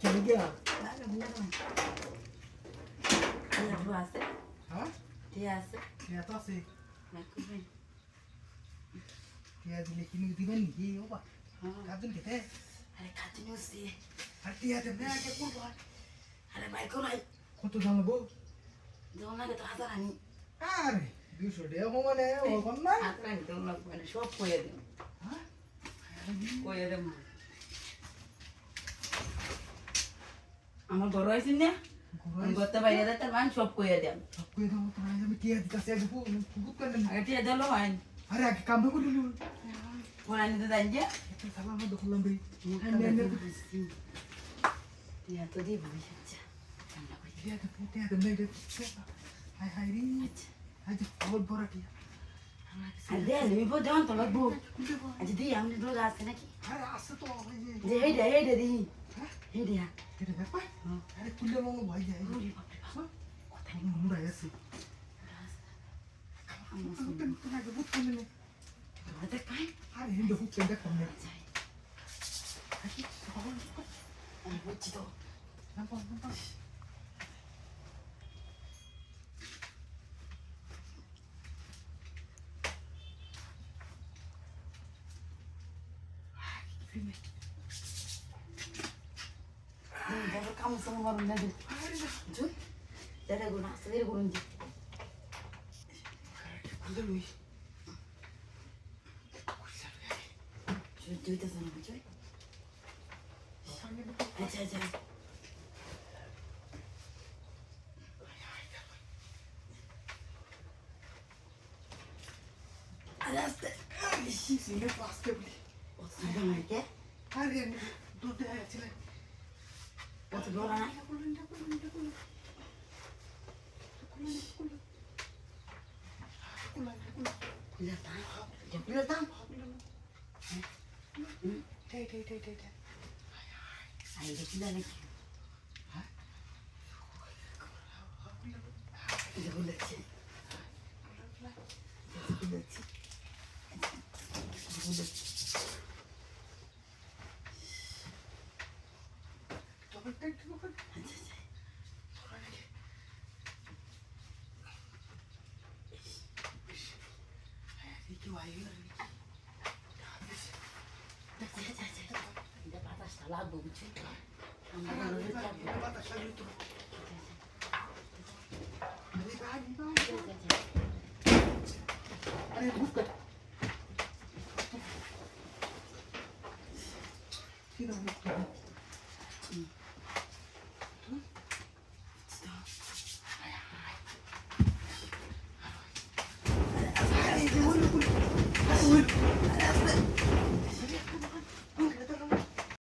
চলে গিয়া আছে হ্যাঁ টিয়া আছে টিয়া তো আছে রাখবেন টিয়া দিলে কিনে দিবেন কি ও বা হ্যাঁ কাজন খেতে আরে খাতি নসি আর টিয়া দেন না আগে করবো আরে ভাই কোলাই কত দাম লাগবো যেমন লাগে তো হাজার আনি আরে 200 টাকা মানে ও না হাজার আনি যেমন লাগবে মানে সব কইয়া দেব হ্যাঁ কইয়া দেব আমার বড় হয়েছেন না গত বাইরে যাতে মান সব কইয়া দেব সব কই দাও তো আমি টিয়া দিতাছি আগে বহুত কেন আগে টিয়া দিল হয় আরে আগে কাম করে দিলু কোন আনি তো জানি যে এটা সালা আমার দখলাম ভাই টিয়া তো দিব আচ্ছা ঠান্ডা করে টিয়া দেন না এটা হাই হাই রে আজ বহুত বড় টিয়া আর দে লিবো দেন তো লাগবো আজ দি আমি রোজ আসছে নাকি আরে আসছে তো যে হেডে দি হেডে এটা ব্যাপার আরে কুলে মঙ্গ ভাই যায় ওরে বাপ রে বাপ কথা মুড়া আছে তো না বহুত কমে না দেখ ভাই আরে হিন্দু বহুত পেন্ডা কমে যাই কি খবর আমি বুঝছি তো না না বড় কাম সময় মারুন না দে জুই দাদা গুণ আসলে গুণ দি কুলে লই জুই তো জানো জুই আচ্ছা আচ্ছা আরে আস্তে সিনে পাস কে বলি কত সুন্দর না কে আরে দুধ আছে কত বড় না কুলাতাম Đây. ai được kulah lagi kulah sih Double take to look at. lagu cuy. Ayo buka. Sini buka.